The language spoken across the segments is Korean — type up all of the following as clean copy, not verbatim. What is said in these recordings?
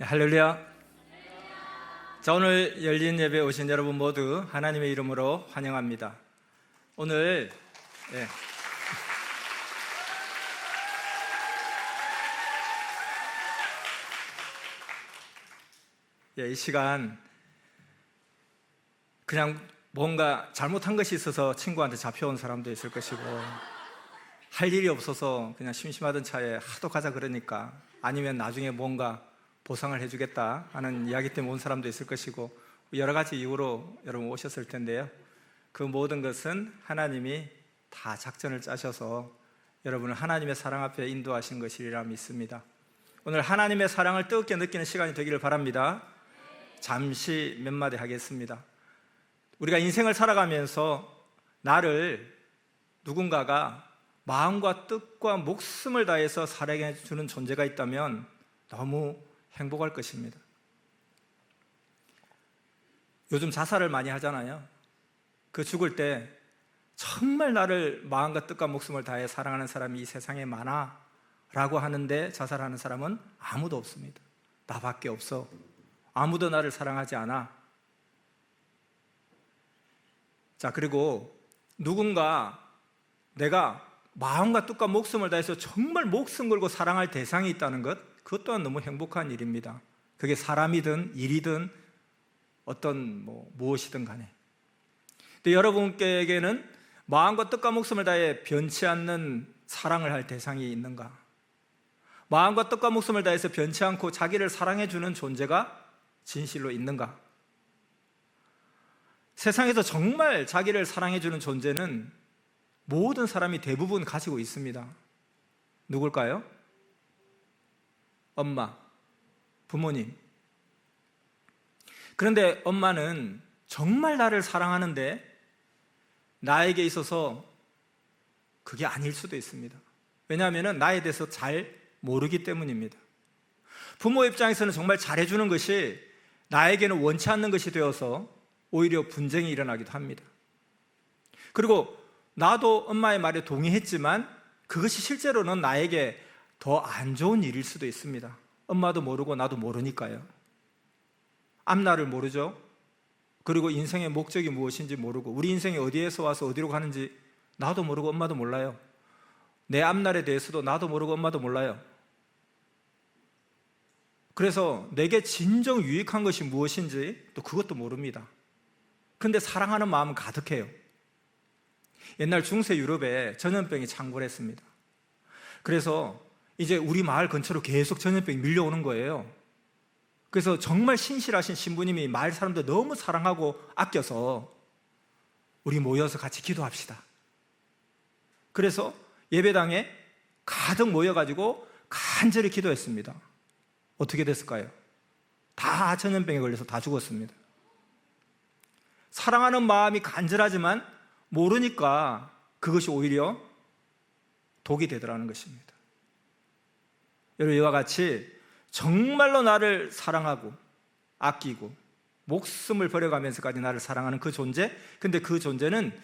할렐루야. 자, 오늘 열린 예배에 오신 여러분 모두 하나님의 이름으로 환영합니다. 오늘 이 시간 그냥 뭔가 잘못한 것이 있어서 친구한테 잡혀온 사람도 있을 것이고, 할 일이 없어서 그냥 심심하던 차에 하도 가자 그러니까, 아니면 나중에 뭔가 보상을 해주겠다 하는 이야기 때문에 온 사람도 있을 것이고, 여러 가지 이유로 여러분 오셨을 텐데요, 그 모든 것은 하나님이 다 작전을 짜셔서 여러분을 하나님의 사랑 앞에 인도하신 것이라 믿습니다. 오늘 하나님의 사랑을 뜨겁게 느끼는 시간이 되기를 바랍니다. 잠시 몇 마디 하겠습니다. 우리가 인생을 살아가면서 나를 누군가가 마음과 뜻과 목숨을 다해서 사랑해 주는 존재가 있다면 너무 행복할 것입니다. 요즘 자살을 많이 하잖아요. 그 죽을 때 정말 나를 마음과 뜻과 목숨을 다해 사랑하는 사람이 이 세상에 많아 라고 하는데, 자살하는 사람은 아무도 없습니다. 나밖에 없어. 아무도 나를 사랑하지 않아. 자, 그리고 누군가 내가 마음과 뜻과 목숨을 다해서 정말 목숨 걸고 사랑할 대상이 있다는 것, 그것 또한 너무 행복한 일입니다. 그게 사람이든 일이든 어떤 무엇이든 간에. 근데 여러분께게는 마음과 뜻과 목숨을 다해 변치 않는 사랑을 할 대상이 있는가? 마음과 뜻과 목숨을 다해서 변치 않고 자기를 사랑해 주는 존재가 진실로 있는가? 세상에서 정말 자기를 사랑해 주는 존재는 모든 사람이 대부분 가지고 있습니다. 누굴까요? 엄마, 부모님. 그런데 엄마는 정말 나를 사랑하는데 나에게 있어서 그게 아닐 수도 있습니다. 왜냐하면 나에 대해서 잘 모르기 때문입니다. 부모 입장에서는 정말 잘해주는 것이 나에게는 원치 않는 것이 되어서 오히려 분쟁이 일어나기도 합니다. 그리고 나도 엄마의 말에 동의했지만 그것이 실제로는 나에게 더 안 좋은 일일 수도 있습니다. 엄마도 모르고 나도 모르니까요. 앞날을 모르죠. 그리고 인생의 목적이 무엇인지 모르고, 우리 인생이 어디에서 와서 어디로 가는지 나도 모르고 엄마도 몰라요. 내 앞날에 대해서도 나도 모르고 엄마도 몰라요. 그래서 내게 진정 유익한 것이 무엇인지 또 그것도 모릅니다. 근데 사랑하는 마음은 가득해요. 옛날 중세 유럽에 전염병이 창궐했습니다. 그래서 이제 우리 마을 근처로 계속 전염병이 밀려오는 거예요. 그래서 정말 신실하신 신부님이 마을 사람들 너무 사랑하고 아껴서 우리 모여서 같이 기도합시다. 그래서 예배당에 가득 모여가지고 간절히 기도했습니다. 어떻게 됐을까요? 다 전염병에 걸려서 다 죽었습니다. 사랑하는 마음이 간절하지만 모르니까 그것이 오히려 독이 되더라는 것입니다. 여러분, 이와 같이 정말로 나를 사랑하고 아끼고 목숨을 버려가면서까지 나를 사랑하는 그 존재, 근데 그 존재는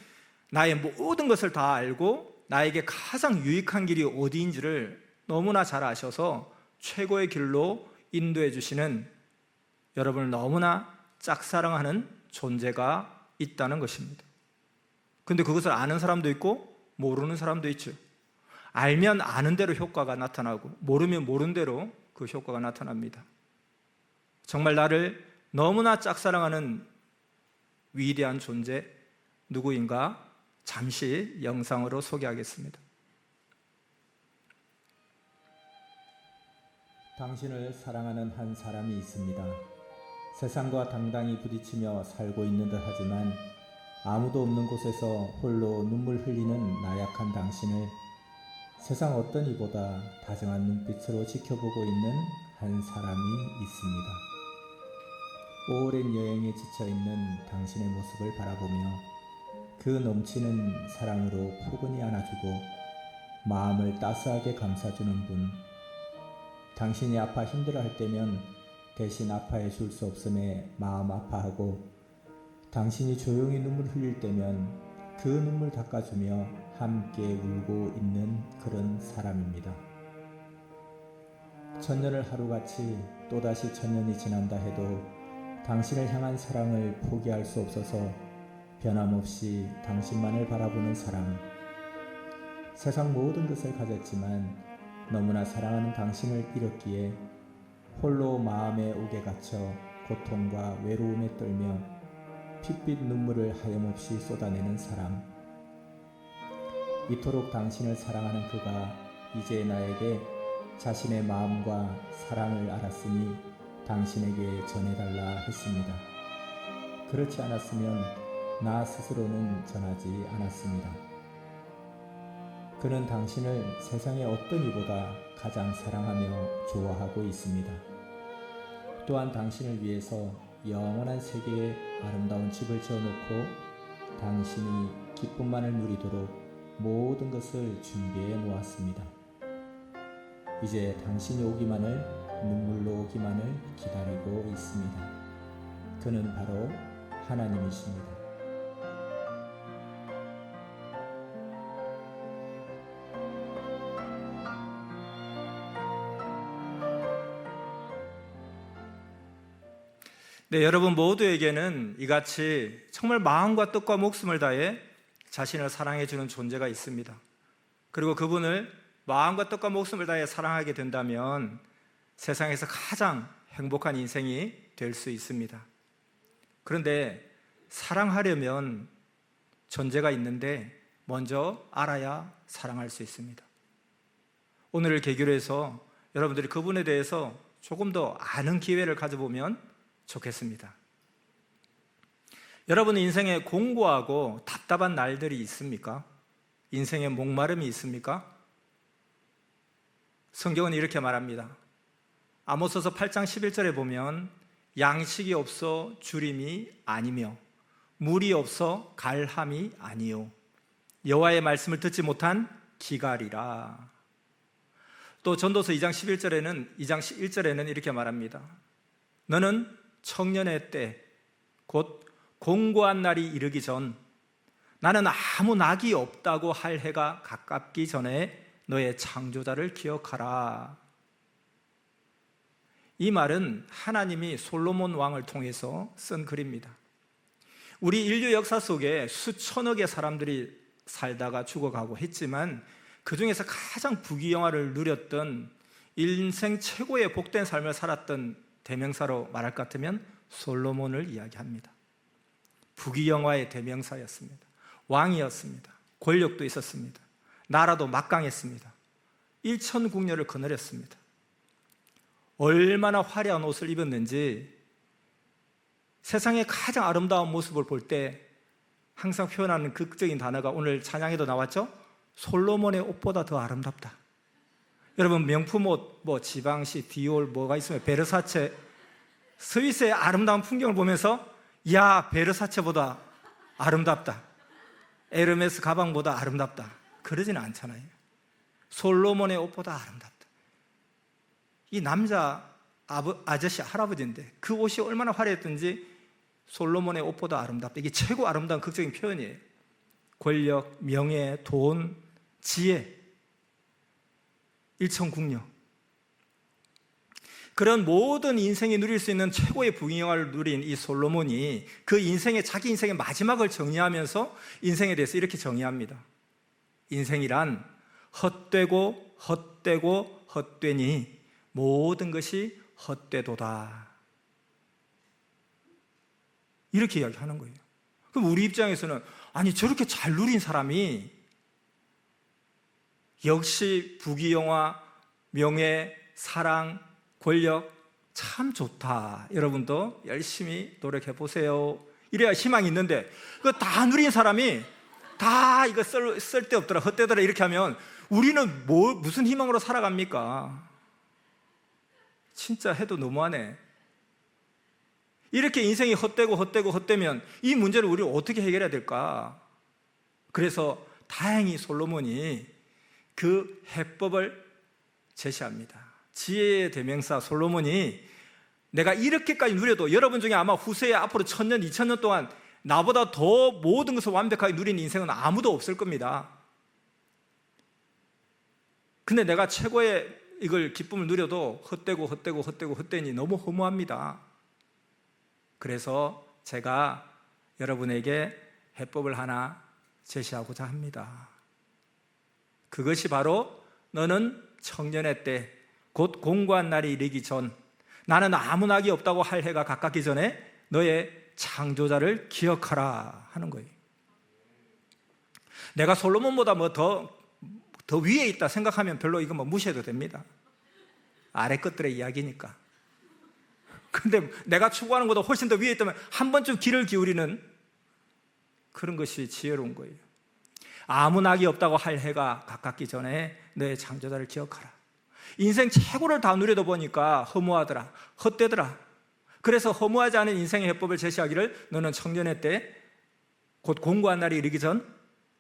나의 모든 것을 다 알고 나에게 가장 유익한 길이 어디인지를 너무나 잘 아셔서 최고의 길로 인도해 주시는, 여러분을 너무나 짝사랑하는 존재가 있다는 것입니다. 근데 그것을 아는 사람도 있고 모르는 사람도 있죠. 알면 아는 대로 효과가 나타나고 모르면 모르는 대로 그 효과가 나타납니다. 정말 나를 너무나 짝사랑하는 위대한 존재 누구인가 잠시 영상으로 소개하겠습니다. 당신을 사랑하는 한 사람이 있습니다. 세상과 당당히 부딪히며 살고 있는 듯 하지만 아무도 없는 곳에서 홀로 눈물 흘리는 나약한 당신을 세상 어떤 이보다 다정한 눈빛으로 지켜보고 있는 한 사람이 있습니다. 오랜 여행에 지쳐있는 당신의 모습을 바라보며 그 넘치는 사랑으로 포근히 안아주고 마음을 따스하게 감싸주는 분, 당신이 아파 힘들어할 때면 대신 아파해 줄 수 없음에 마음 아파하고, 당신이 조용히 눈물 흘릴 때면 그 눈물 닦아주며 함께 울고 있는 그런 사람입니다. 천년을 하루같이 또다시 천년이 지난다 해도 당신을 향한 사랑을 포기할 수 없어서 변함없이 당신만을 바라보는 사람. 세상 모든 것을 가졌지만 너무나 사랑하는 당신을 잃었기에 홀로 마음의 옥에 갇혀 고통과 외로움에 떨며 핏빛 눈물을 하염없이 쏟아내는 사람. 이토록 당신을 사랑하는 그가 이제 나에게 자신의 마음과 사랑을 알았으니 당신에게 전해달라 했습니다. 그렇지 않았으면 나 스스로는 전하지 않았습니다. 그는 당신을 세상의 어떤 이보다 가장 사랑하며 좋아하고 있습니다. 또한 당신을 위해서 영원한 세계에 아름다운 집을 지어놓고 당신이 기쁨만을 누리도록 모든 것을 준비해 놓았습니다. 이제 당신이 오기만을, 눈물로 오기만을 기다리고 있습니다. 그는 바로 하나님이십니다. 네, 여러분 모두에게는 이같이 정말 마음과 뜻과 목숨을 다해 자신을 사랑해 주는 존재가 있습니다. 그리고 그분을 마음과 뜻과 목숨을 다해 사랑하게 된다면 세상에서 가장 행복한 인생이 될 수 있습니다. 그런데 사랑하려면 전제가 있는데 먼저 알아야 사랑할 수 있습니다. 오늘을 계기로 해서 여러분들이 그분에 대해서 조금 더 아는 기회를 가져보면 좋겠습니다. 여러분 인생에 공고하고 답답한 날들이 있습니까? 인생에 목마름이 있습니까? 성경은 이렇게 말합니다. 아모스서 8장 11절에 보면 양식이 없어 주림이 아니며 물이 없어 갈함이 아니요 여호와의 말씀을 듣지 못한 기갈이라. 또 전도서 2장 1절에는 이렇게 말합니다. 너는 청년의 때 곧 공고한 날이 이르기 전 나는 아무 낙이 없다고 할 해가 가깝기 전에 너의 창조자를 기억하라. 이 말은 하나님이 솔로몬 왕을 통해서 쓴 글입니다. 우리 인류 역사 속에 수천억의 사람들이 살다가 죽어가고 했지만 그 중에서 가장 부귀영화를 누렸던 인생 최고의 복된 삶을 살았던 대명사로 말할 것 같으면 솔로몬을 이야기합니다. 부귀영화의 대명사였습니다. 왕이었습니다. 권력도 있었습니다. 나라도 막강했습니다. 일천국녀를 거느렸습니다. 얼마나 화려한 옷을 입었는지 세상의 가장 아름다운 모습을 볼 때 항상 표현하는 극적인 단어가 오늘 찬양에도 나왔죠? 솔로몬의 옷보다 더 아름답다. 여러분 명품 옷, 지방시, 디올 뭐가 있으면 베르사체, 스위스의 아름다운 풍경을 보면서 야, 베르사체보다 아름답다. 에르메스 가방보다 아름답다. 그러지는 않잖아요. 솔로몬의 옷보다 아름답다. 이 남자 아저씨 할아버지인데 그 옷이 얼마나 화려했던지 솔로몬의 옷보다 아름답다. 이게 최고 아름다운 극적인 표현이에요. 권력, 명예, 돈, 지혜, 일천국녀. 그런 모든 인생이 누릴 수 있는 최고의 부귀영화를 누린 이 솔로몬이 그 자기 인생의 마지막을 정리하면서 인생에 대해서 이렇게 정의합니다. 인생이란 헛되고 헛되고 헛되니 모든 것이 헛되도다. 이렇게 이야기하는 거예요. 그럼 우리 입장에서는 아니 저렇게 잘 누린 사람이 역시 부귀영화, 명예, 사랑, 권력 참 좋다. 여러분도 열심히 노력해 보세요. 이래야 희망이 있는데 그거 다 누린 사람이 다 이거 쓸데없더라, 헛되더라 이렇게 하면 우리는 무슨 희망으로 살아갑니까? 진짜 해도 너무하네. 이렇게 인생이 헛되면 이 문제를 우리가 어떻게 해결해야 될까? 그래서 다행히 솔로몬이 그 해법을 제시합니다. 지혜의 대명사 솔로몬이 내가 이렇게까지 누려도 여러분 중에 아마 후세에 앞으로 1000년, 2000년 동안 나보다 더 모든 것을 완벽하게 누린 인생은 아무도 없을 겁니다. 근데 내가 최고의 이걸 기쁨을 누려도 헛되니 너무 허무합니다. 그래서 제가 여러분에게 해법을 하나 제시하고자 합니다. 그것이 바로 너는 청년의 때, 곧 공고한 날이 이르기 전, 나는 아무 낙이 없다고 할 해가 가깝기 전에 너의 창조자를 기억하라 하는 거예요. 내가 솔로몬보다 더 위에 있다 생각하면 별로 이거 무시해도 됩니다. 아래 것들의 이야기니까. 근데 내가 추구하는 것보다 훨씬 더 위에 있다면 한 번쯤 귀를 기울이는 그런 것이 지혜로운 거예요. 아무 낙이 없다고 할 해가 가깝기 전에 너의 창조자를 기억하라. 인생 최고를 다 누려도 보니까 허무하더라, 헛되더라. 그래서 허무하지 않은 인생의 해법을 제시하기를 너는 청년의 때, 곧 공고한 날이 이르기 전,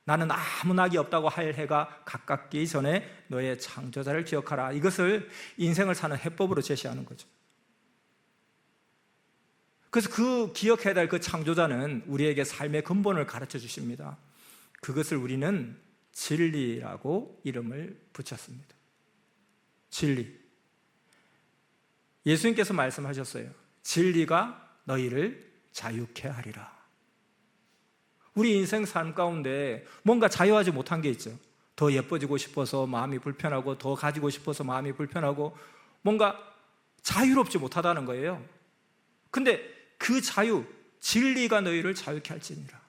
나는 아무 낙이 없다고 할 해가 가깝기 전에 너의 창조자를 기억하라. 이것을 인생을 사는 해법으로 제시하는 거죠. 그래서 그 기억해야 될 그 창조자는 우리에게 삶의 근본을 가르쳐 주십니다. 그것을 우리는 진리라고 이름을 붙였습니다. 진리. 예수님께서 말씀하셨어요. 진리가 너희를 자유케 하리라. 우리 인생 삶 가운데 뭔가 자유하지 못한 게 있죠. 더 예뻐지고 싶어서 마음이 불편하고, 더 가지고 싶어서 마음이 불편하고, 뭔가 자유롭지 못하다는 거예요. 근데 그 자유, 진리가 너희를 자유케 할지니라.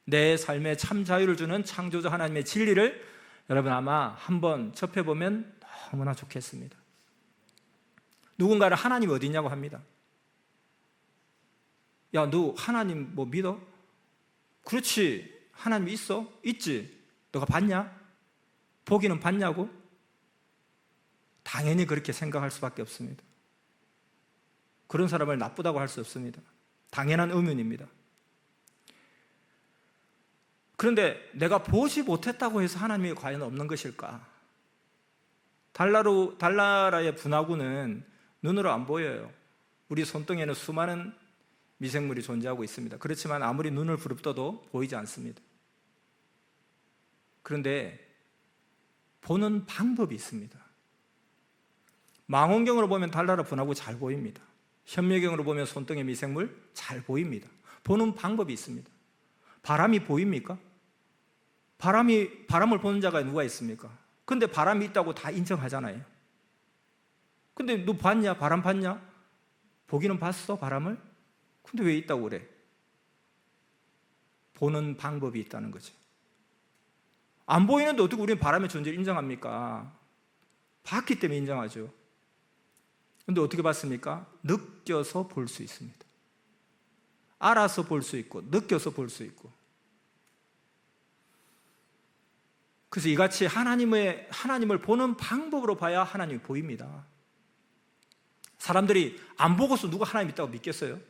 내 삶에 참 자유를 주는 창조자 하나님의 진리를 여러분 아마 한번 접해보면 너무나 좋겠습니다. 누군가를 하나님이 어디 있냐고 합니다. 야, 너 하나님 믿어? 그렇지, 하나님이 있어? 있지. 너가 봤냐? 보기는 봤냐고? 당연히 그렇게 생각할 수밖에 없습니다. 그런 사람을 나쁘다고 할 수 없습니다. 당연한 의문입니다. 그런데 내가 보지 못했다고 해서 하나님이 과연 없는 것일까? 달나라의 분화구는 눈으로 안 보여요. 우리 손등에는 수많은 미생물이 존재하고 있습니다. 그렇지만 아무리 눈을 부릅떠도 보이지 않습니다. 그런데 보는 방법이 있습니다. 망원경으로 보면 달나라 분화구 잘 보입니다. 현미경으로 보면 손등의 미생물 잘 보입니다. 보는 방법이 있습니다. 바람이 보입니까? 바람을 보는 자가 누가 있습니까? 근데 바람이 있다고 다 인정하잖아요. 근데 너 봤냐? 바람 봤냐? 보기는 봤어, 바람을? 근데 왜 있다고 그래? 보는 방법이 있다는 거죠. 안 보이는데 어떻게 우리는 바람의 존재를 인정합니까? 봤기 때문에 인정하죠. 근데 어떻게 봤습니까? 느껴서 볼 수 있습니다. 알아서 볼 수 있고, 느껴서 볼 수 있고. 그래서 이같이 하나님을 보는 방법으로 봐야 하나님이 보입니다. 사람들이 안 보고서 누가 하나님 있다고 믿겠어요?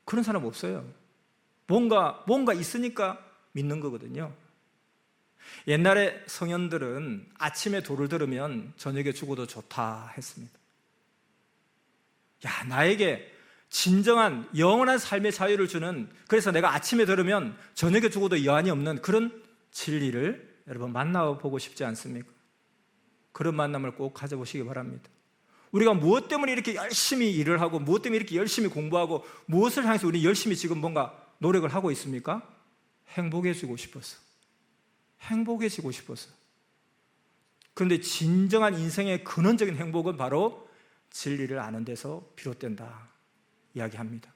그런 사람 없어요. 뭔가 있으니까 믿는 거거든요. 옛날에 성현들은 아침에 도를 들으면 저녁에 죽어도 좋다 했습니다. 야, 나에게 진정한 영원한 삶의 자유를 주는, 그래서 내가 아침에 들으면 저녁에 죽어도 여한이 없는 그런 진리를 여러분 만나보고 싶지 않습니까? 그런 만남을 꼭 가져보시기 바랍니다. 우리가 무엇 때문에 이렇게 열심히 일을 하고, 무엇 때문에 이렇게 열심히 공부하고, 무엇을 향해서 우리 열심히 지금 뭔가 노력을 하고 있습니까? 행복해지고 싶어서. 행복해지고 싶어서. 그런데 진정한 인생의 근원적인 행복은 바로 진리를 아는 데서 비롯된다 이야기합니다.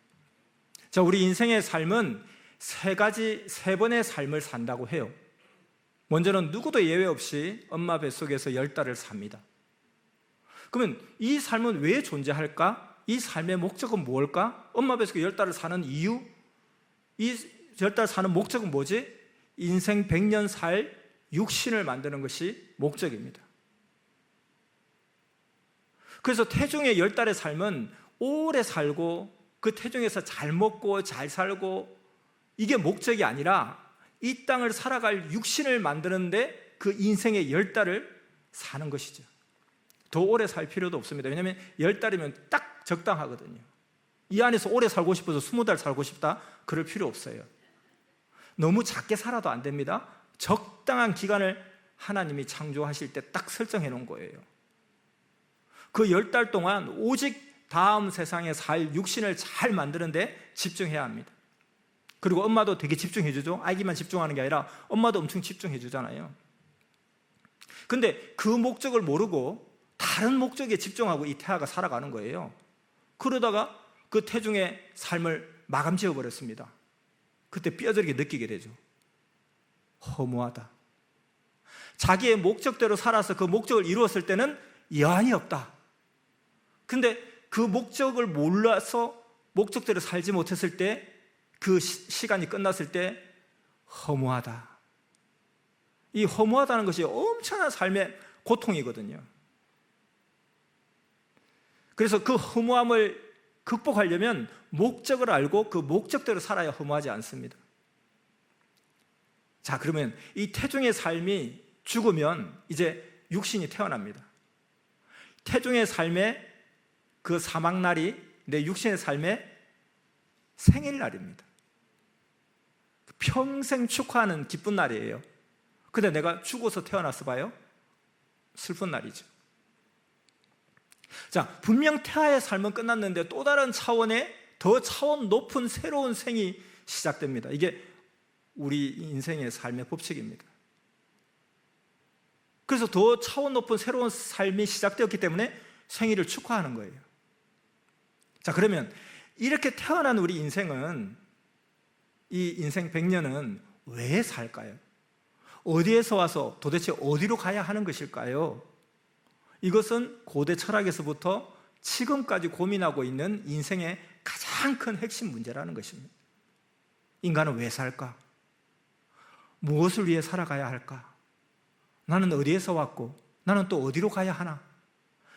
자, 우리 인생의 삶은 세 번의 삶을 산다고 해요. 먼저는 누구도 예외 없이 엄마 뱃속에서 10달을 삽니다. 그러면 이 삶은 왜 존재할까? 이 삶의 목적은 뭘까? 엄마 뱃속에 10달을 사는 이유? 이 10달 사는 목적은 뭐지? 인생 100년 살 육신을 만드는 것이 목적입니다. 그래서 태중의 10달의 삶은 오래 살고, 그 태중에서 잘 먹고 잘 살고, 이게 목적이 아니라 이 땅을 살아갈 육신을 만드는데 그 인생의 10달을 사는 것이죠. 더 오래 살 필요도 없습니다. 왜냐하면 10달이면 딱 적당하거든요. 이 안에서 오래 살고 싶어서 20달 살고 싶다? 그럴 필요 없어요. 너무 작게 살아도 안 됩니다. 적당한 기간을 하나님이 창조하실 때 딱 설정해 놓은 거예요. 그 10달 동안 오직 다음 세상에 살 육신을 잘 만드는데 집중해야 합니다. 그리고 엄마도 되게 집중해 주죠. 아기만 집중하는 게 아니라 엄마도 엄청 집중해 주잖아요. 근데 그 목적을 모르고 다른 목적에 집중하고 이 태아가 살아가는 거예요. 그러다가 그 태중의 삶을 마감 지어버렸습니다. 그때 뼈저리게 느끼게 되죠. 허무하다. 자기의 목적대로 살아서 그 목적을 이루었을 때는 여한이 없다. 근데 그 목적을 몰라서 목적대로 살지 못했을 때, 그 시간이 끝났을 때 허무하다. 이 허무하다는 것이 엄청난 삶의 고통이거든요. 그래서 그 허무함을 극복하려면 목적을 알고 그 목적대로 살아야 허무하지 않습니다. 자, 그러면 이 태중의 삶이 죽으면 이제 육신이 태어납니다. 태중의 삶의 그 사망날이 내 육신의 삶의 생일날입니다. 평생 축하하는 기쁜 날이에요. 근데 내가 죽어서 태어났어 봐요? 슬픈 날이죠. 자, 분명 태아의 삶은 끝났는데 또 다른 차원의 더 차원 높은 새로운 생이 시작됩니다. 이게 우리 인생의 삶의 법칙입니다. 그래서 더 차원 높은 새로운 삶이 시작되었기 때문에 생일을 축하하는 거예요. 자, 그러면 이렇게 태어난 우리 인생은, 이 인생 100년은 왜 살까요? 어디에서 와서 도대체 어디로 가야 하는 것일까요? 이것은 고대 철학에서부터 지금까지 고민하고 있는 인생의 가장 큰 핵심 문제라는 것입니다. 인간은 왜 살까? 무엇을 위해 살아가야 할까? 나는 어디에서 왔고 나는 또 어디로 가야 하나?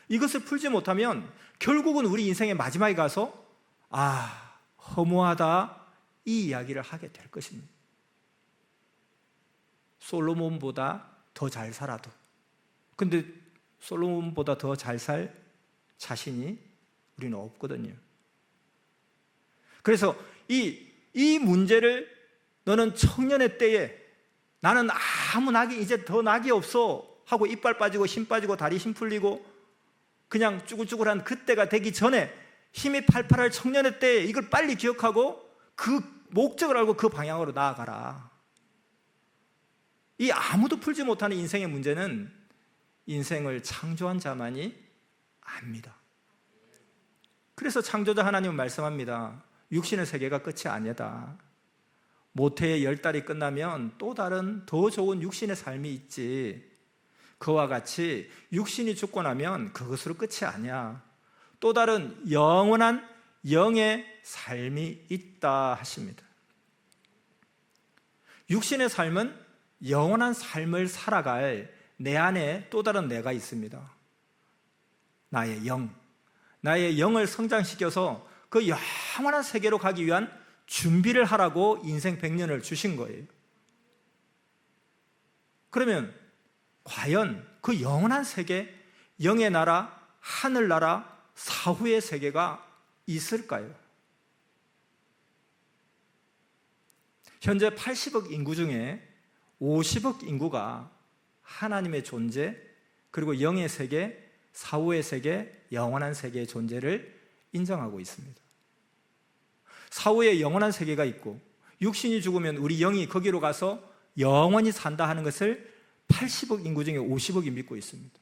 이것을 풀지 못하면 결국은 우리 인생의 마지막에 가서 허무하다, 이 이야기를 하게 될 것입니다. 솔로몬보다 더 잘 살아도, 근데 솔로몬보다 더 잘 살 자신이 우리는 없거든요. 그래서 이 문제를 너는 청년의 때에 나는 아무 낙이, 이제 더 낙이 없어 하고 이빨 빠지고 힘 빠지고 다리 힘 풀리고 그냥 쭈글쭈글한 그때가 되기 전에, 힘이 팔팔할 청년의 때에 이걸 빨리 기억하고 그 목적을 알고 그 방향으로 나아가라. 이 아무도 풀지 못하는 인생의 문제는 인생을 창조한 자만이 압니다. 그래서 창조자 하나님은 말씀합니다. 육신의 세계가 끝이 아니다. 모태의 10달이 끝나면 또 다른 더 좋은 육신의 삶이 있지. 그와 같이 육신이 죽고 나면 그것으로 끝이 아니야. 또 다른 영원한 영의 삶이 있다 하십니다. 육신의 삶은 영원한 삶을 살아갈 내 안에 또 다른 내가 있습니다. 나의 영, 나의 영을 성장시켜서 그 영원한 세계로 가기 위한 준비를 하라고 인생 100년을 주신 거예요. 그러면 과연 그 영원한 세계, 영의 나라, 하늘나라, 사후의 세계가 있을까요? 현재 80억 인구 중에 50억 인구가 하나님의 존재, 그리고 영의 세계, 사후의 세계, 영원한 세계의 존재를 인정하고 있습니다. 사후에 영원한 세계가 있고 육신이 죽으면 우리 영이 거기로 가서 영원히 산다 하는 것을 80억 인구 중에 50억이 믿고 있습니다.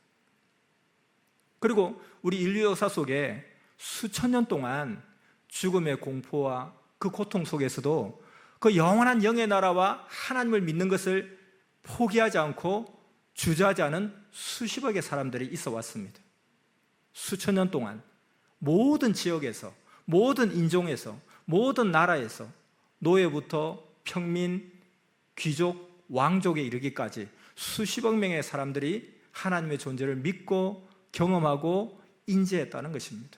그리고 우리 인류 역사 속에 수천 년 동안 죽음의 공포와 그 고통 속에서도 그 영원한 영의 나라와 하나님을 믿는 것을 포기하지 않고 주저하지 않은 수십억의 사람들이 있어 왔습니다. 수천 년 동안 모든 지역에서, 모든 인종에서, 모든 나라에서 노예부터 평민, 귀족, 왕족에 이르기까지 수십억 명의 사람들이 하나님의 존재를 믿고 경험하고 인지했다는 것입니다.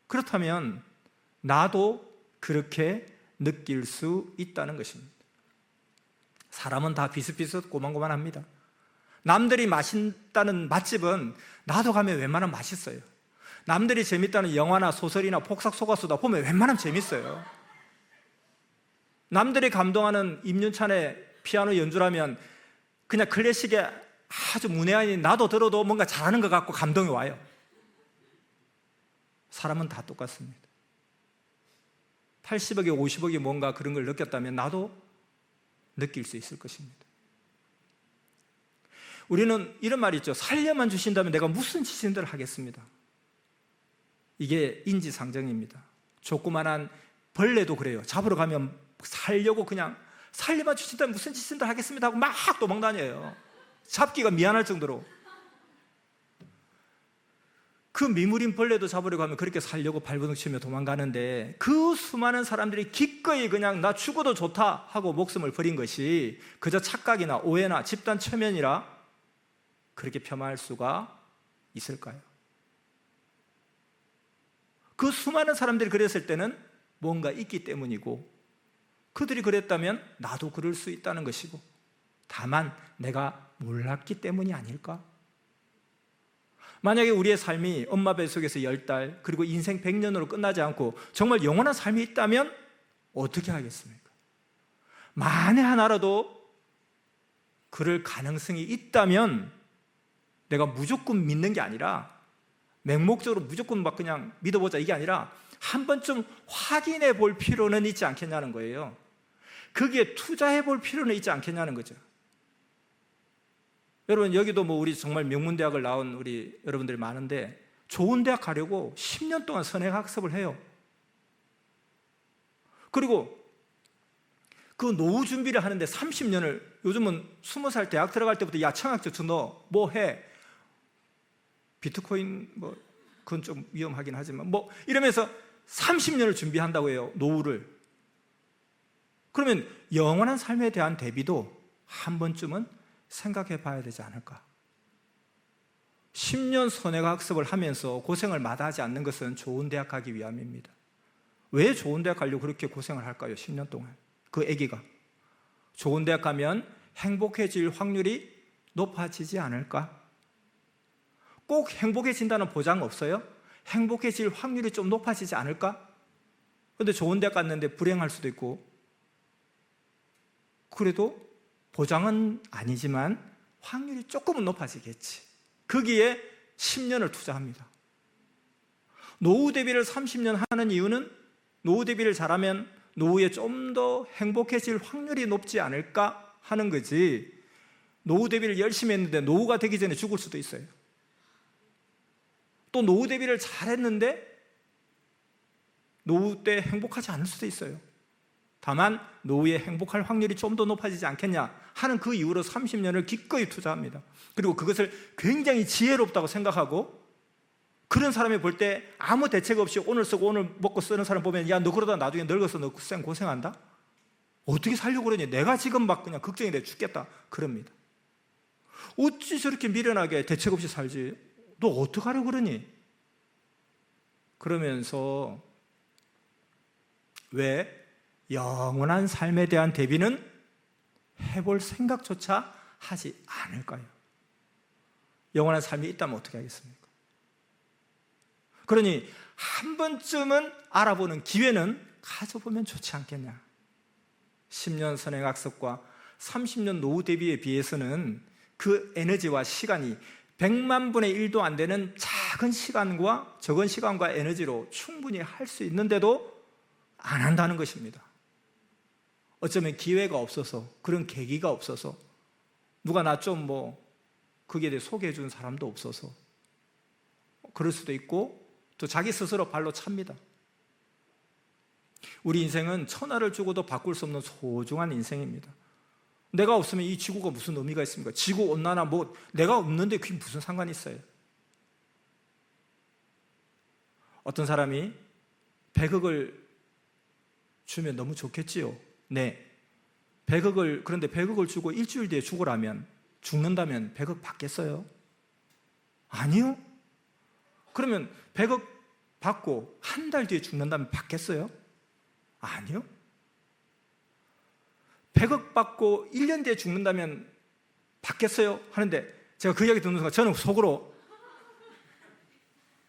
그렇다면 나도 그렇게 느낄 수 있다는 것입니다. 사람은 다 비슷비슷 고만고만합니다. 남들이 맛있다는 맛집은 나도 가면 웬만하면 맛있어요. 남들이 재밌다는 영화나 소설이나 폭삭 속았수다 보면 웬만하면 재밌어요. 남들이 감동하는 임윤찬의 피아노 연주라면 그냥 클래식에 아주 문외한이 나도 들어도 뭔가 잘하는 것 같고 감동이 와요. 사람은 다 똑같습니다. 80억에 50억이 뭔가 그런 걸 느꼈다면 나도 느낄 수 있을 것입니다. 우리는 이런 말이 있죠. 살려만 주신다면 내가 무슨 짓인들 하겠습니다. 이게 인지상정입니다. 조그만한 벌레도 그래요. 잡으러 가면 살려고 그냥 살려만 주신다면 무슨 짓인들 하겠습니다 하고 막 도망다녀요. 잡기가 미안할 정도로. 그 미물인 벌레도 잡으려고 하면 그렇게 살려고 발버둥치며 도망가는데 그 수많은 사람들이 기꺼이 그냥 나 죽어도 좋다 하고 목숨을 버린 것이 그저 착각이나 오해나 집단 체면이라 그렇게 폄하할 수가 있을까요? 그 수많은 사람들이 그랬을 때는 뭔가 있기 때문이고 그들이 그랬다면 나도 그럴 수 있다는 것이고 다만 내가 몰랐기 때문이 아닐까? 만약에 우리의 삶이 엄마 뱃속에서 10달 그리고 인생 100년으로 끝나지 않고 정말 영원한 삶이 있다면 어떻게 하겠습니까? 만에 하나라도 그럴 가능성이 있다면 내가 무조건 믿는 게 아니라 맹목적으로 무조건 막 그냥 믿어보자 이게 아니라 한 번쯤 확인해 볼 필요는 있지 않겠냐는 거예요. 거기에 투자해 볼 필요는 있지 않겠냐는 거죠. 여러분 여기도 뭐 우리 정말 명문대학을 나온 우리 여러분들이 많은데 좋은 대학 가려고 10년 동안 선행학습을 해요. 그리고 그 노후 준비를 하는데 30년을 요즘은 20살 대학 들어갈 때부터 야 청학적 너 뭐 해? 비트코인 뭐 그건 좀 위험하긴 하지만 뭐 이러면서 30년을 준비한다고 해요. 노후를. 그러면 영원한 삶에 대한 대비도 한 번쯤은 생각해 봐야 되지 않을까? 10년 선행학습을 하면서 고생을 마다하지 않는 것은 좋은 대학 가기 위함입니다. 왜 좋은 대학 가려고 그렇게 고생을 할까요? 10년 동안 그 아기가 좋은 대학 가면 행복해질 확률이 높아지지 않을까? 꼭 행복해진다는 보장 없어요? 행복해질 확률이 좀 높아지지 않을까? 그런데 좋은 대학 갔는데 불행할 수도 있고 그래도 보장은 아니지만 확률이 조금은 높아지겠지. 거기에 10년을 투자합니다. 노후 대비를 30년 하는 이유는 노후 대비를 잘하면 노후에 좀 더 행복해질 확률이 높지 않을까 하는 거지. 노후 대비를 열심히 했는데 노후가 되기 전에 죽을 수도 있어요. 또 노후 대비를 잘했는데 노후 때 행복하지 않을 수도 있어요. 다만 노후에 행복할 확률이 좀 더 높아지지 않겠냐 하는 그 이유로 30년을 기꺼이 투자합니다. 그리고 그것을 굉장히 지혜롭다고 생각하고 그런 사람이 볼 때 아무 대책 없이 오늘 쓰고 오늘 먹고 쓰는 사람 보면 야 너 그러다 나중에 늙어서 너 고생한다? 어떻게 살려고 그러니? 내가 지금 막 그냥 걱정이 돼 죽겠다 그럽니다. 어찌 저렇게 미련하게 대책 없이 살지? 너 어떡하려고 그러니? 그러면서 왜 영원한 삶에 대한 대비는 해볼 생각조차 하지 않을까요? 영원한 삶이 있다면 어떻게 하겠습니까? 그러니 한 번쯤은 알아보는 기회는 가져보면 좋지 않겠냐. 10년 선행학습과 30년 노후 대비에 비해서는 그 에너지와 시간이 100만 분의 1도 안 되는 작은 시간과 적은 시간과 에너지로 충분히 할 수 있는데도 안 한다는 것입니다. 어쩌면 기회가 없어서 그런 계기가 없어서 누가 나 좀 뭐 거기에 대해 소개해 준 사람도 없어서 그럴 수도 있고 또 자기 스스로 발로 찹니다. 우리 인생은 천하를 주고도 바꿀 수 없는 소중한 인생입니다. 내가 없으면 이 지구가 무슨 의미가 있습니까? 지구 온난화 뭐 내가 없는데 그게 무슨 상관이 있어요? 어떤 사람이 100억을 주면 너무 좋겠지요. 네. 100억을 그런데 100억을 주고 일주일 뒤에 죽는다면 100억 받겠어요? 아니요. 그러면 100억 받고 한 달 뒤에 죽는다면 받겠어요? 아니요. 100억 받고 1년 뒤에 죽는다면 받겠어요? 하는데 제가 그 이야기 듣는 순간 저는 속으로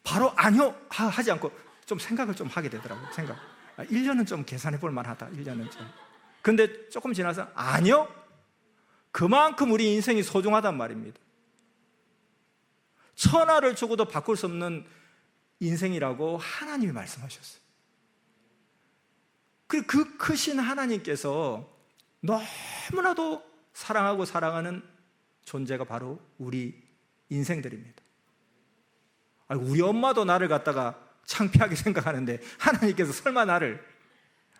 바로 아니요 하지 않고 좀 생각을 좀 하게 되더라고요. 1년은 좀 계산해 볼 만하다. 1년은 좀. 근데 조금 지나서 아니요. 그만큼 우리 인생이 소중하단 말입니다. 천하를 주고도 바꿀 수 없는 인생이라고 하나님이 말씀하셨어요. 그 크신 하나님께서 너무나도 사랑하고 사랑하는 존재가 바로 우리 인생들입니다. 우리 엄마도 나를 갖다가 창피하게 생각하는데 하나님께서 설마 나를?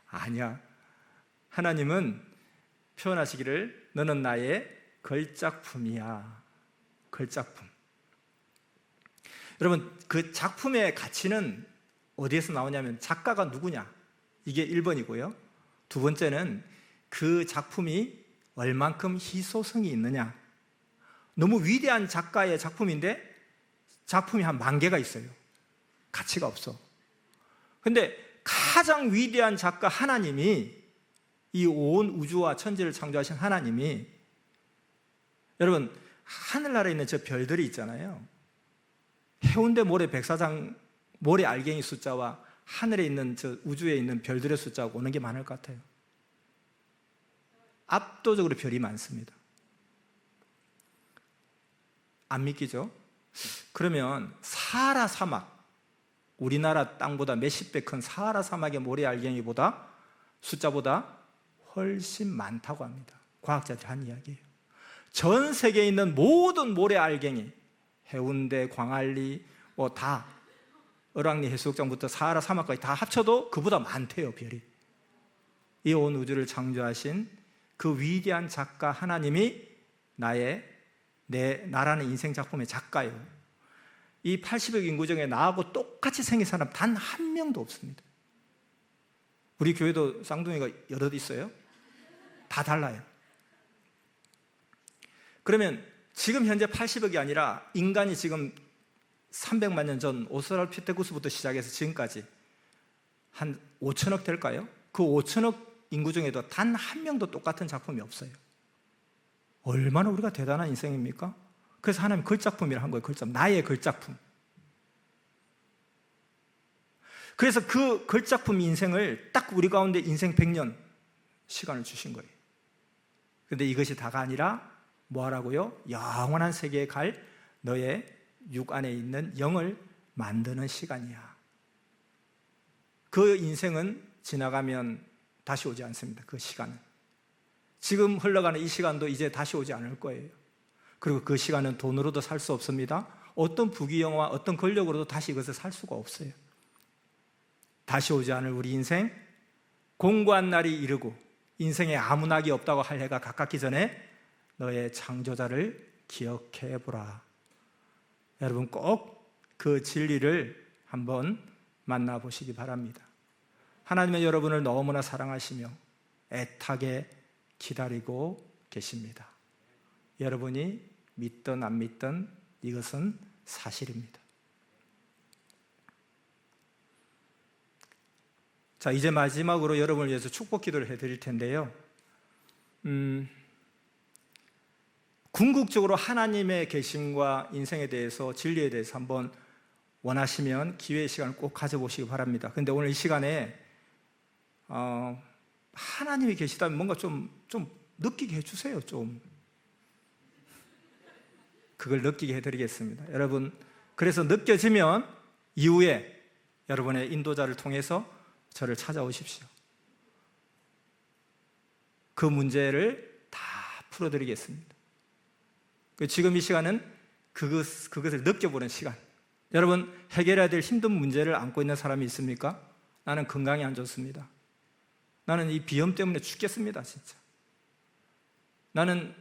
아니야. 하나님은 표현하시기를 너는 나의 걸작품이야. 걸작품. 여러분, 그 작품의 가치는 어디에서 나오냐면 작가가 누구냐, 이게 1번이고요. 두 번째는 그 작품이 얼만큼 희소성이 있느냐. 너무 위대한 작가의 작품인데 작품이 한 10,000개가 있어요. 가치가 없어. 근데 가장 위대한 작가 하나님이, 이 온 우주와 천지를 창조하신 하나님이, 여러분, 하늘나라에 있는 저 별들이 있잖아요. 해운대 모래 백사장 모래 알갱이 숫자와 하늘에 있는 저 우주에 있는 별들의 숫자가 어느 게 많을 것 같아요? 압도적으로 별이 많습니다. 안 믿기죠? 그러면 사하라 사막, 우리나라 땅보다 몇십 배 큰 사하라 사막의 모래 알갱이보다 숫자보다 훨씬 많다고 합니다. 과학자들이 한 이야기예요. 전 세계에 있는 모든 모래 알갱이, 해운대, 광안리, 다 을왕리 해수욕장부터 사하라 사막까지 다 합쳐도 그보다 많대요, 별이. 이 온 우주를 창조하신 그 위대한 작가 하나님이 나라는 인생 작품의 작가예요. 이 80억 인구 중에 나하고 똑같이 생긴 사람 단 한 명도 없습니다. 우리 교회도 쌍둥이가 여럿 있어요. 다 달라요. 그러면 지금 현재 80억이 아니라 인간이 지금 300만 년 전 오스트랄피테쿠스부터 시작해서 지금까지 한 5천억 될까요? 그 5천억 인구 중에도 단 한 명도 똑같은 작품이 없어요. 얼마나 우리가 대단한 인생입니까? 그래서 하나님 걸작품이라 한 거예요. 걸작품. 나의 걸작품. 그래서 그 걸작품 인생을 딱 우리 가운데 인생 100년 시간을 주신 거예요. 그런데 이것이 다가 아니라 뭐 하라고요? 영원한 세계에 갈 너의 육 안에 있는 영을 만드는 시간이야. 그 인생은 지나가면 다시 오지 않습니다. 그 시간은. 지금 흘러가는 이 시간도 이제 다시 오지 않을 거예요. 그리고 그 시간은 돈으로도 살 수 없습니다. 어떤 부귀영화, 어떤 권력으로도 다시 이것을 살 수가 없어요. 다시 오지 않을 우리 인생, 공고한 날이 이르고 인생에 아무 낙이 없다고 할 해가 가깝기 전에 너의 창조자를 기억해 보라. 여러분 꼭 그 진리를 한번 만나보시기 바랍니다. 하나님은 여러분을 너무나 사랑하시며 애타게 기다리고 계십니다. 여러분이 믿든 안 믿든 이것은 사실입니다. 자, 이제 마지막으로 여러분을 위해서 축복 기도를 해드릴 텐데요. 궁극적으로 하나님의 계심과 인생에 대해서, 진리에 대해서 한번 원하시면 기회의 시간을 꼭 가져보시기 바랍니다. 그런데 오늘 이 시간에 하나님이 계시다면 뭔가 좀 느끼게 해주세요. 좀 그걸 느끼게 해드리겠습니다. 여러분, 그래서 느껴지면 이후에 여러분의 인도자를 통해서 저를 찾아오십시오. 그 문제를 다 풀어드리겠습니다. 지금 이 시간은 그것을 느껴보는 시간. 여러분, 해결해야 될 힘든 문제를 안고 있는 사람이 있습니까? 나는 건강이 안 좋습니다. 나는 이 비염 때문에 죽겠습니다, 진짜. 나는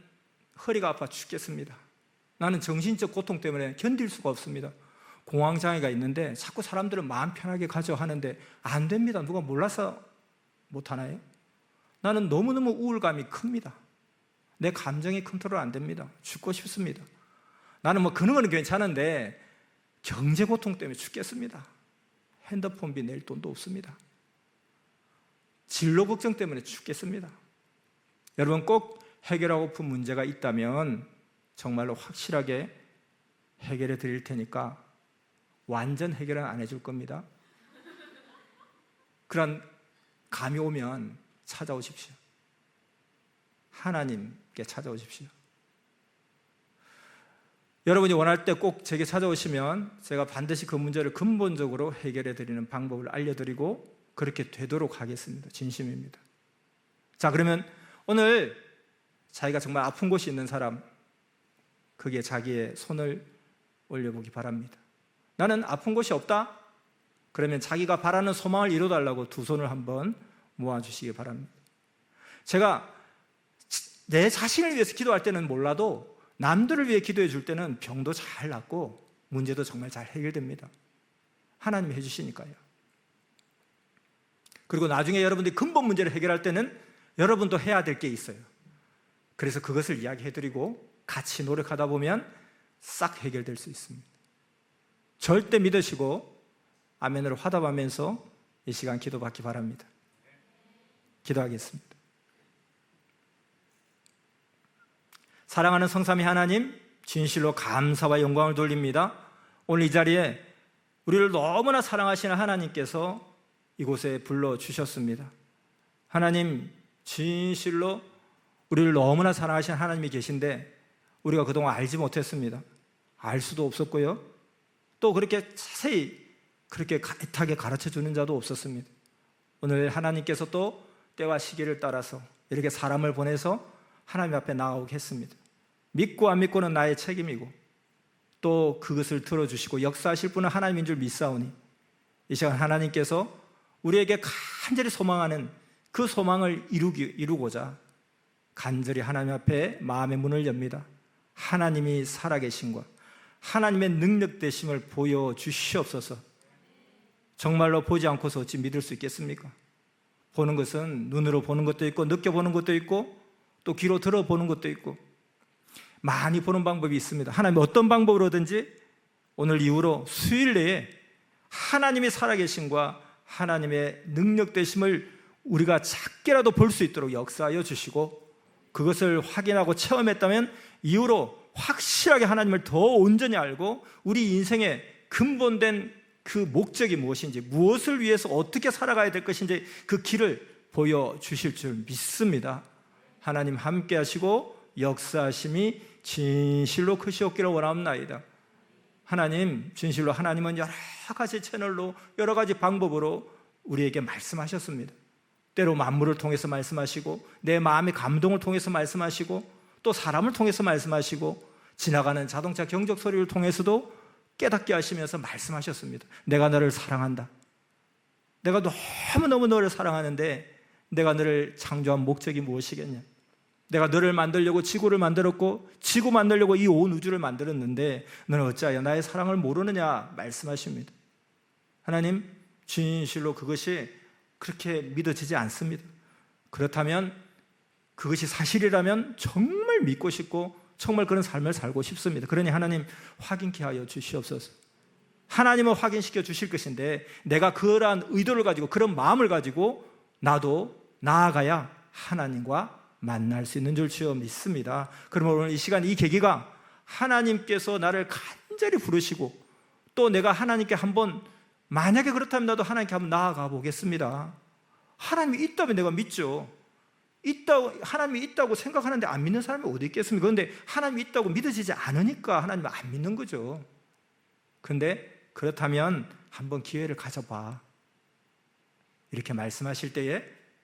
허리가 아파 죽겠습니다. 나는 정신적 고통 때문에 견딜 수가 없습니다. 공황장애가 있는데 자꾸 사람들은 마음 편하게 가져 하는데 안 됩니다. 누가 몰라서 못하나요? 나는 너무너무 우울감이 큽니다. 내 감정이 컨트롤 안 됩니다. 죽고 싶습니다. 나는 그런 거는 괜찮은데 경제 고통 때문에 죽겠습니다. 핸드폰비 낼 돈도 없습니다. 진로 걱정 때문에 죽겠습니다. 여러분 꼭 해결하고픈 문제가 있다면 정말로 확실하게 해결해 드릴 테니까 완전 해결은 안 해줄 겁니다. 그런 감이 오면 찾아오십시오. 하나님께 찾아오십시오. 여러분이 원할 때 꼭 제게 찾아오시면 제가 반드시 그 문제를 근본적으로 해결해 드리는 방법을 알려드리고 그렇게 되도록 하겠습니다. 진심입니다. 자, 그러면 오늘 자기가 정말 아픈 곳이 있는 사람, 거기에 자기의 손을 올려보기 바랍니다. 나는 아픈 곳이 없다? 그러면 자기가 바라는 소망을 이뤄달라고 두 손을 한번 모아주시기 바랍니다. 제가 내 자신을 위해서 기도할 때는 몰라도 남들을 위해 기도해 줄 때는 병도 잘 낫고 문제도 정말 잘 해결됩니다. 하나님이 해주시니까요. 그리고 나중에 여러분들이 근본 문제를 해결할 때는 여러분도 해야 될 게 있어요. 그래서 그것을 이야기해드리고 같이 노력하다 보면 싹 해결될 수 있습니다. 절대 믿으시고 아멘으로 화답하면서 이 시간 기도받기 바랍니다. 기도하겠습니다. 사랑하는 성삼위 하나님, 진실로 감사와 영광을 돌립니다. 오늘 이 자리에 우리를 너무나 사랑하시는 하나님께서 이곳에 불러주셨습니다. 하나님, 진실로 우리를 너무나 사랑하시는 하나님이 계신데 우리가 그동안 알지 못했습니다. 알 수도 없었고요. 또 그렇게 자세히 그렇게 가릿하게 가르쳐 주는 자도 없었습니다. 오늘 하나님께서 또 때와 시기를 따라서 이렇게 사람을 보내서 하나님 앞에 나아오게 했습니다. 믿고 안 믿고는 나의 책임이고 또 그것을 들어주시고 역사하실 분은 하나님인 줄 믿사오니 이 시간 하나님께서 우리에게 간절히 소망하는 그 소망을 이루고자 간절히 하나님 앞에 마음의 문을 엽니다. 하나님이 살아계신과 하나님의 능력 되심을 보여주시옵소서. 정말로 보지 않고서 어찌 믿을 수 있겠습니까? 보는 것은 눈으로 보는 것도 있고 느껴보는 것도 있고 또 귀로 들어보는 것도 있고 많이 보는 방법이 있습니다. 하나님 어떤 방법으로든지 오늘 이후로 수일 내에 하나님이 살아계심과 하나님의 능력 되심을 우리가 작게라도 볼 수 있도록 역사하여 주시고 그것을 확인하고 체험했다면 이후로 확실하게 하나님을 더 온전히 알고 우리 인생의 근본된 그 목적이 무엇인지 무엇을 위해서 어떻게 살아가야 될 것인지 그 길을 보여주실 줄 믿습니다. 하나님 함께 하시고 역사하심이 진실로 크시옵기를 원합나이다. 하나님, 진실로 하나님은 여러 가지 채널로 여러 가지 방법으로 우리에게 말씀하셨습니다. 때로 만물을 통해서 말씀하시고 내 마음의 감동을 통해서 말씀하시고 또 사람을 통해서 말씀하시고 지나가는 자동차 경적 소리를 통해서도 깨닫게 하시면서 말씀하셨습니다. 내가 너를 사랑한다. 내가 너무너무 너를 사랑하는데 내가 너를 창조한 목적이 무엇이겠냐? 내가 너를 만들려고 지구를 만들었고 지구 만들려고 이 온 우주를 만들었는데 너는 어찌하여 나의 사랑을 모르느냐 말씀하십니다. 하나님, 진실로 그것이 그렇게 믿어지지 않습니다. 그렇다면 그것이 사실이라면 정말 믿고 싶고 정말 그런 삶을 살고 싶습니다. 그러니 하나님 확인케 하여 주시옵소서. 하나님은 확인시켜 주실 것인데 내가 그러한 의도를 가지고 그런 마음을 가지고 나도 나아가야 하나님과 만날 수 있는 줄 주여 믿습니다. 그러면 오늘 이 시간 이 계기가 하나님께서 나를 간절히 부르시고 또 내가 하나님께 한번 만약에 그렇다면 나도 하나님께 한번 나아가 보겠습니다. 하나님이 있다면 내가 믿죠. 하나님이 있다고 생각하는데 안 믿는 사람이 어디 있겠습니까? 그런데 하나님이 있다고 믿어지지 않으니까 하나님은 안 믿는 거죠. 그런데 그렇다면 한번 기회를 가져봐. 이렇게 말씀하실 때에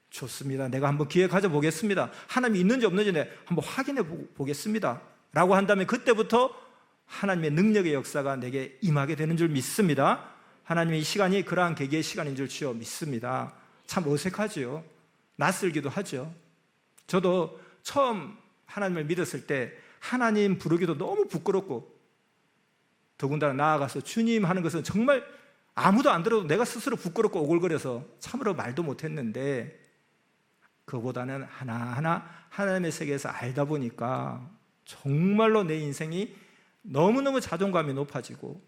좋습니다. 내가 한번 기회 가져보겠습니다. 하나님이 있는지 없는지 내가 한번 확인해 보겠습니다. 라고 한다면 그때부터 하나님의 능력의 역사가 내게 임하게 되는 줄 믿습니다. 하나님의 이 시간이 그러한 계기의 시간인 줄 주여 믿습니다. 참 어색하죠. 낯설기도 하죠. 저도 처음 하나님을 믿었을 때 하나님 부르기도 너무 부끄럽고 더군다나 나아가서 주님 하는 것은 정말 아무도 안 들어도 내가 스스로 부끄럽고 오글거려서 참으로 말도 못했는데 그보다는 하나하나 하나님의 세계에서 알다 보니까 정말로 내 인생이 너무너무 자존감이 높아지고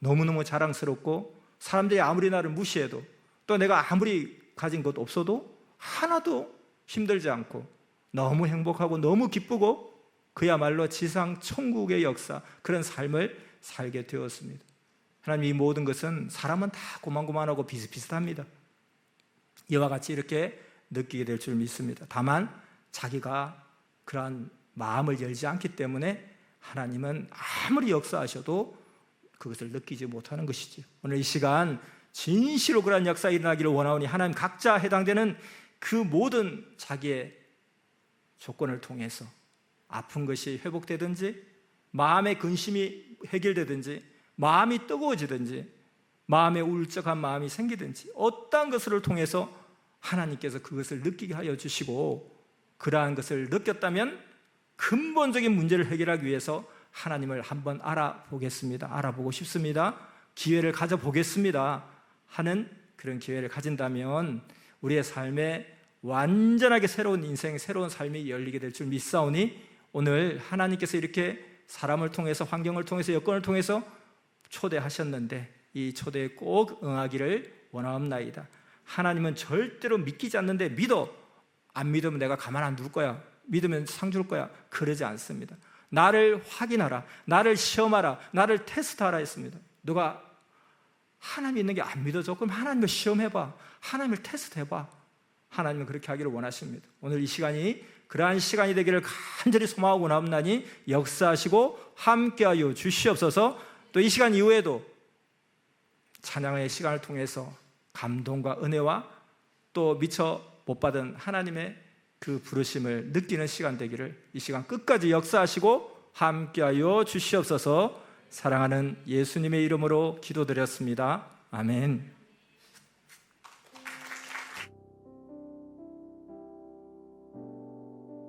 너무너무 자랑스럽고 사람들이 아무리 나를 무시해도 또 내가 아무리 가진 것 없어도 하나도 힘들지 않고 너무 행복하고 너무 기쁘고 그야말로 지상 천국의 역사 그런 삶을 살게 되었습니다. 하나님 이 모든 것은 사람은 다 고만고만하고 비슷비슷합니다. 이와 같이 이렇게 느끼게 될 줄 믿습니다. 다만 자기가 그러한 마음을 열지 않기 때문에 하나님은 아무리 역사하셔도 그것을 느끼지 못하는 것이지요. 오늘 이 시간 진실로 그러한 역사가 일어나기를 원하오니 하나님 각자 해당되는 그 모든 자기의 조건을 통해서 아픈 것이 회복되든지, 마음의 근심이 해결되든지, 마음이 뜨거워지든지, 마음의 울적한 마음이 생기든지 어떠한 것을 통해서 하나님께서 그것을 느끼게 하여 주시고, 그러한 것을 느꼈다면 근본적인 문제를 해결하기 위해서 하나님을 한번 알아보겠습니다, 알아보고 싶습니다, 기회를 가져보겠습니다 하는 그런 기회를 가진다면 우리의 삶에 완전하게 새로운 인생, 새로운 삶이 열리게 될 줄 믿사오니, 오늘 하나님께서 이렇게 사람을 통해서, 환경을 통해서, 여건을 통해서 초대하셨는데 이 초대에 꼭 응하기를 원하옵나이다. 하나님은 절대로 믿기지 않는데 믿어, 안 믿으면 내가 가만 안 둘 거야, 믿으면 상 줄 거야, 그러지 않습니다. 나를 확인하라, 나를 시험하라, 나를 테스트하라 했습니다. 누가 하나님 있는 게 안 믿어져? 그럼 하나님을 시험해봐, 하나님을 테스트해봐. 하나님은 그렇게 하기를 원하십니다. 오늘 이 시간이 그러한 시간이 되기를 간절히 소망하고 원하옵나니 역사하시고 함께하여 주시옵소서. 또 이 시간 이후에도 찬양의 시간을 통해서 감동과 은혜와 또 미처 못 받은 하나님의 그 부르심을 느끼는 시간 되기를 이 시간 끝까지 역사하시고 함께하여 주시옵소서. 사랑하는 예수님의 이름으로 기도드렸습니다. 아멘.